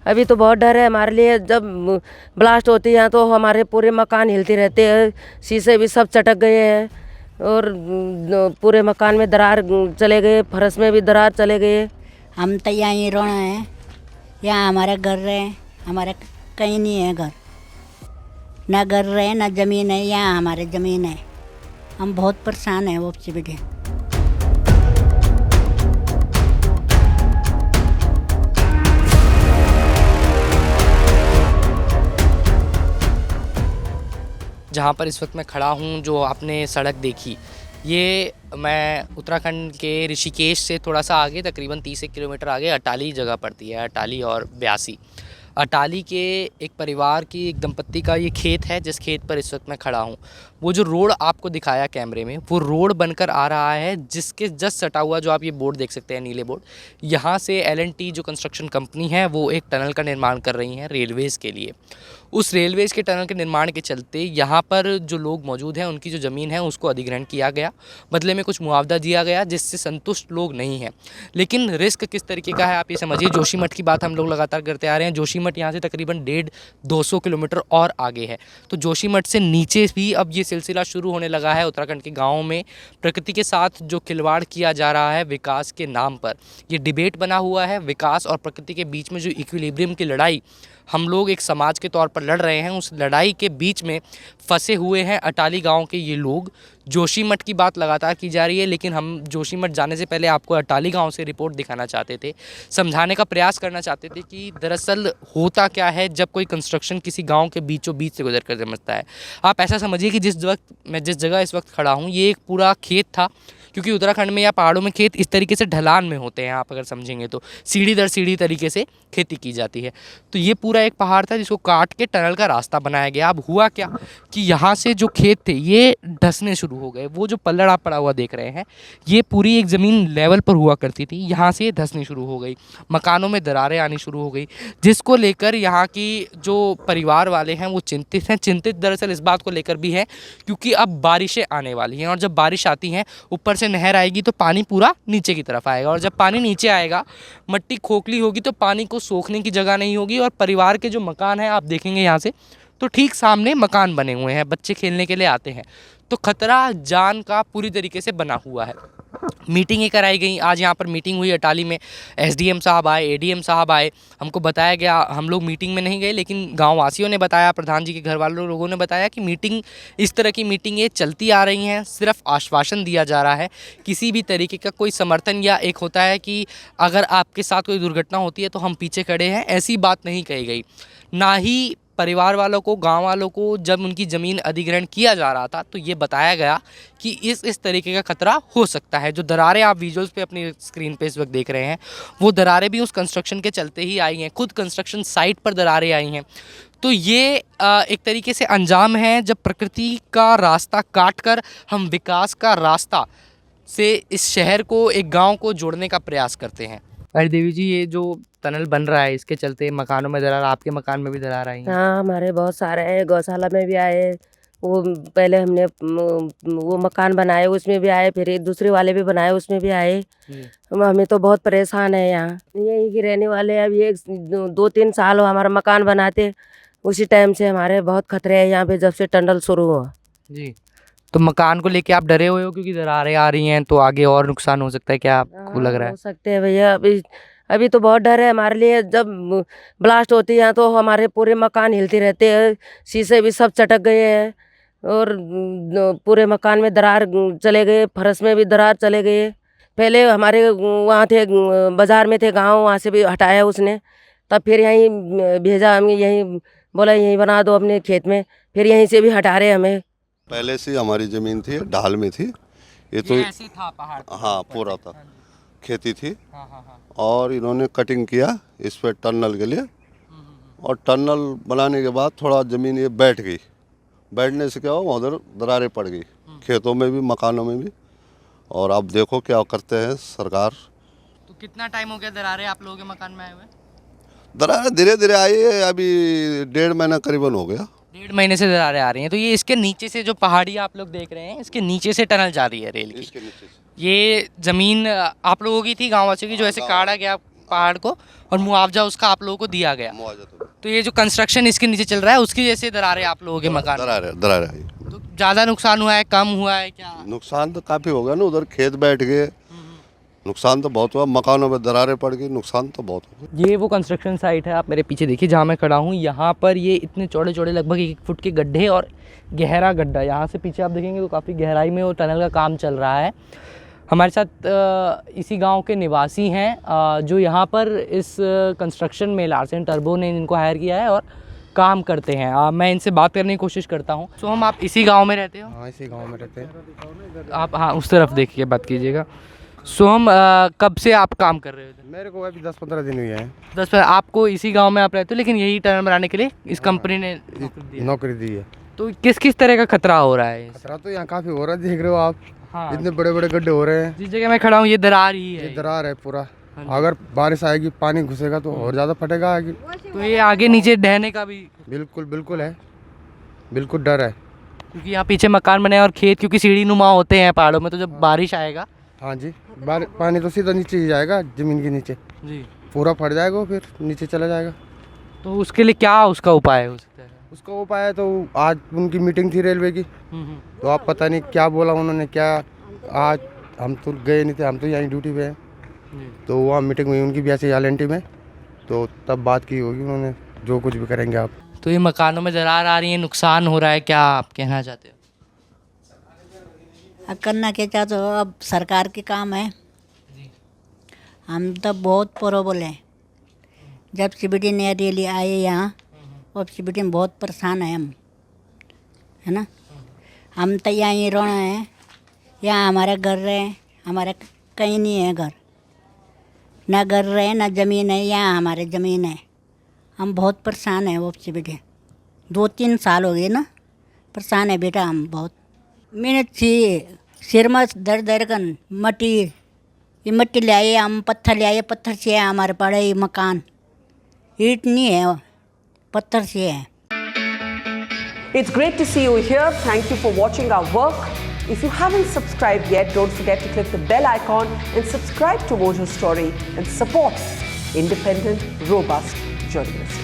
अभी तो बहुत डर है हमारे लिए। जब ब्लास्ट होती है तो हमारे पूरे मकान हिलते रहते हैं, शीशे भी सब चटक गए हैं और पूरे मकान में दरार चले गए, फर्श में भी दरार चले गए। हम तो यहीं रोना है, यहाँ हमारे घर रहे, हमारे कहीं नहीं है घर, ना घर रहे ना ज़मीन है, यहाँ हमारे ज़मीन है। हम बहुत परेशान हैं वो बेटे। जहाँ पर इस वक्त मैं खड़ा हूँ, जो आपने सड़क देखी, ये मैं उत्तराखंड के ऋषिकेश से थोड़ा सा आगे, तकरीबन 30 किलोमीटर आगे अटाली जगह पड़ती है, अटाली और ब्यासी। अटाली के एक परिवार की, एक दंपत्ति का ये खेत है, जिस खेत पर इस वक्त मैं खड़ा हूँ। वो जो रोड आपको दिखाया कैमरे में, वो रोड बनकर आ रहा है, जिसके जस्ट सटा हुआ जो आप ये बोर्ड देख सकते हैं, नीले बोर्ड, यहाँ से L&T जो कंस्ट्रक्शन कंपनी है वो एक टनल का निर्माण कर रही है रेलवेज़ के लिए। उस रेलवेज़ के टनल के निर्माण के चलते यहाँ पर जो लोग मौजूद हैं, उनकी जो ज़मीन है उसको अधिग्रहण किया गया, बदले में कुछ मुआवजा दिया गया, जिससे संतुष्ट लोग नहीं हैं। लेकिन रिस्क किस तरीके का है आप ये समझिए। जोशीमठ की बात हम लोग लगातार करते आ रहे हैं। जोशीमठ यहाँ से तकरीबन 150-200 किलोमीटर और आगे है। तो जोशीमठ से नीचे भी अब ये सिलसिला शुरू होने लगा है। उत्तराखंड के गाँवों में प्रकृति के साथ जो खिलवाड़ किया जा रहा है विकास के नाम पर, ये डिबेट बना हुआ है। विकास और प्रकृति के बीच में जो इक्विलिब्रियम की लड़ाई हम लोग एक समाज के तौर पर लड़ रहे हैं, उस लड़ाई के बीच में फंसे हुए हैं अटाली गांव के ये लोग। जोशीमठ की बात लगातार की जा रही है, लेकिन हम जोशीमठ जाने से पहले आपको अटाली गांव से रिपोर्ट दिखाना चाहते थे, समझाने का प्रयास करना चाहते थे कि दरअसल होता क्या है जब कोई कंस्ट्रक्शन किसी गांव के बीचों बीच से गुजर कर समझता है। आप ऐसा समझिए कि जिस जगह इस वक्त खड़ा हूँ, ये एक पूरा खेत था, क्योंकि उत्तराखंड में या पहाड़ों में खेत इस तरीके से ढलान में होते हैं। आप अगर समझेंगे तो सीढ़ी दर सीढ़ी तरीके से खेती की जाती है। तो ये पूरा एक पहाड़ था जिसको काट के टनल का रास्ता बनाया गया। अब हुआ क्या कि यहाँ से जो खेत थे ये धंसने शुरू हो गए। वो जो पल्लड़ आप पड़ा हुआ देख रहे हैं, ये पूरी एक ज़मीन लेवल पर हुआ करती थी, यहाँ से धंसनी शुरू हो गई, मकानों में दरारें आनी शुरू हो गई, जिसको लेकर यहाँ की जो परिवार वाले हैं वो चिंतित हैं। चिंतित दरअसल इस बात को लेकर भी है क्योंकि अब बारिशें आने वाली हैं, और जब बारिश आती हैं ऊपर से नहर आएगी तो पानी पूरा नीचे की तरफ आएगा, और जब पानी नीचे आएगा मिट्टी खोखली होगी तो पानी को सोखने की जगह नहीं होगी। और परिवार के जो मकान हैं आप देखेंगे यहाँ से, तो ठीक सामने मकान बने हुए हैं, बच्चे खेलने के लिए आते हैं, तो खतरा जान का पूरी तरीके से बना हुआ है। मीटिंगें कराई गई। आज यहाँ पर मीटिंग हुई अटाली में, SDM साहब आए, ADM साहब आए, हमको बताया गया, हम लोग मीटिंग में नहीं गए लेकिन गाँव वासियों ने बताया, प्रधान जी के घर वालों लोगों ने बताया कि मीटिंग, इस तरह की मीटिंगें चलती आ रही हैं, सिर्फ आश्वासन दिया जा रहा है, किसी भी तरीके का कोई समर्थन, या एक होता है कि अगर आपके साथ कोई दुर्घटना होती है तो हम पीछे खड़े हैं, ऐसी बात नहीं कही गई। ना ही परिवार वालों को, गांव वालों को जब उनकी ज़मीन अधिग्रहण किया जा रहा था तो ये बताया गया कि इस तरीके का खतरा हो सकता है। जो दरारें आप विजुअल्स पे अपनी स्क्रीन पे इस वक्त देख रहे हैं, वो दरारें भी उस कंस्ट्रक्शन के चलते ही आई हैं, खुद कंस्ट्रक्शन साइट पर दरारें आई हैं। तो ये एक तरीके से अंजाम है जब प्रकृति का रास्ता काट कर हम विकास का रास्ता से इस शहर को, एक गाँव को जोड़ने का प्रयास करते हैं। अरे देवी जी, ये जो टनल बन रहा है इसके चलते मकानों में दरार, आपके मकान में भी दरार आई है? हाँ, हमारे बहुत सारे हैं, गौशाला में भी आए। वो पहले हमने वो मकान बनाए उसमें भी आए, फिर दूसरे वाले भी बनाए उसमें भी आए। हमें तो बहुत परेशान है यहाँ, यहीं की रहने वाले। अब ये 2-3 साल हो हमारा मकान बनाते, उसी टाइम से हमारे बहुत खतरे हैं यहाँ पे, जब से टनल शुरू हुआ जी। तो मकान को लेके आप डरे हुए हो क्योंकि दरारें आ रही हैं, तो आगे और नुकसान हो सकता है, क्या आपको लग रहा है? हो सकते हैं भैया। अभी तो बहुत डर है हमारे लिए। जब ब्लास्ट होती है तो हमारे पूरे मकान हिलते रहते हैं, शीशे भी सब चटक गए हैं और पूरे मकान में दरार चले गए, फर्श में भी दरार चले गए। पहले हमारे वहाँ थे, बाज़ार में थे गांव, वहाँ से भी हटाया उसने, तब फिर यहीं भेजा, हमें यहीं बोला यहीं बना दो अपने खेत में, फिर यहीं से भी हटा रहे हमें। पहले से हमारी ज़मीन थी, ढाल में थी, ये तो ऐसे ही था पहाड़? हाँ, पूरा था, खेती थी। हाँ। और इन्होंने कटिंग किया इस पर टनल के लिए, और टनल बनाने के बाद थोड़ा ज़मीन ये बैठ गई। बैठने से क्या हुआ, उधर दरारें पड़ गई, खेतों में भी मकानों में भी। और अब देखो क्या करते हैं सरकार। तो कितना टाइम हो गया दरारें आप लोगों के मकान में आए हुए? दरारें धीरे धीरे आई है, अभी 1.5 महीना करीबन हो गया। 1.5 महीने से दरारें आ रही हैं। तो ये इसके नीचे से जो पहाड़ी आप लोग देख रहे हैं, इसके नीचे से टनल जा रही है रेल की? इसके नीचे से ये ज़मीन आप लोगों की थी, गाँव वासियों की, जो ऐसे काटा गया पहाड़ को और मुआवजा उसका आप लोगों को दिया गया। मुआवजा तो ये जो कंस्ट्रक्शन इसके नीचे चल रहा है उसकी वजह से दरारें आप लोगों के मकान में? दरार है। तो ज़्यादा नुकसान हुआ है, कम हुआ है क्या? नुकसान तो काफ़ी हो गया ना, उधर खेत बैठ गए, नुकसान तो बहुत हुआ, मकानों में दरारें पड़ गई, नुकसान तो बहुत हुआ। ये वो कंस्ट्रक्शन साइट है, आप मेरे पीछे देखिए जहाँ मैं खड़ा हूँ। यहाँ पर ये इतने चौड़े चौड़े लगभग 1 फुट के गड्ढे और गहरा गड्ढा, यहाँ से पीछे आप देखेंगे तो काफ़ी गहराई में वो टनल का काम चल रहा है। हमारे साथ इसी गांव के निवासी हैं जो यहाँ पर इस कंस्ट्रक्शन में लार्सन टर्बो ने इनको हायर किया है और काम करते हैं। मैं इनसे बात करने की कोशिश करता हूँ। तो हम आप इसी गांव में रहते हो? हाँ, इसी गांव में रहते हैं। आप हाँ उस तरफ देखिए, बात कीजिएगा। सो हम कब से आप काम कर रहे हो? मेरे को अभी 10-15 दिन हुए हैं। 10 आपको इसी गांव में आप रहते हो, लेकिन यही टनल बनाने के लिए इस कंपनी ने नौकरी दी है। तो किस किस तरह का खतरा हो रहा है? खतरा तो यहाँ काफ़ी हो रहा है, देख रहे हो आप। हाँ, इतने बड़े बड़े गड्ढे हो रहे हैं। जिस जगह मैं खड़ा हूँ ये दरार ही है। ये दरार है पूरा। अगर बारिश आएगी, पानी घुसेगा तो और ज़्यादा फटेगा आगे। तो ये आगे नीचे ढहने का भी बिल्कुल है, बिल्कुल डर है। क्योंकि यहाँ पीछे मकान बने हैं और खेत क्योंकि सीढ़ी नुमा होते हैं पहाड़ों में, तो जब बारिश आएगा हाँ जी, पानी तो सीधा नीचे ही जाएगा, ज़मीन के नीचे जी, पूरा फट जाएगा, फिर नीचे चला जाएगा। तो उसके लिए क्या उसका उपाय हो सकता है? उसका उपाय है तो आज उनकी मीटिंग थी रेलवे की, तो आप पता नहीं क्या बोला उन्होंने, क्या आज हम तो गए नहीं थे, हम तो यहीं ड्यूटी पे हैं। तो वहाँ मीटिंग हुई उनकी BSc LNT में, तो तब बात की होगी उन्होंने, जो कुछ भी करेंगे आप। तो ये मकानों में दरार आ रही है, नुकसान हो रहा है, क्या आप कहना चाहते हो? अब करना क्या चाहते हो, अब सरकार के काम है। हम तो बहुत प्रॉब्लम है। जब CBD ने रैली आए यहाँ, अब CBD में बहुत परेशान है हम, है ना। हम तो यहाँ रहना है, यहाँ हमारा घर है, हमारा कहीं नहीं है घर, ना घर है ना ज़मीन है, यहाँ हमारे ज़मीन है। हम बहुत परेशान हैं वो CBD, 2-3 साल हो गए ना, परेशान है बेटा हम बहुत। मेहनत थी, सिर में दर्द कन मट्टी, ये मट्टी ले आए हम, पत्थर ले आए, पत्थर से है हमारे पड़े मकान, ईंट नहीं है, पत्थर से है। It's great to see you here. Thank you for watching our work. If you haven't subscribed yet, don't forget to click the bell icon and subscribe to Mojo Story and support independent, robust journalism.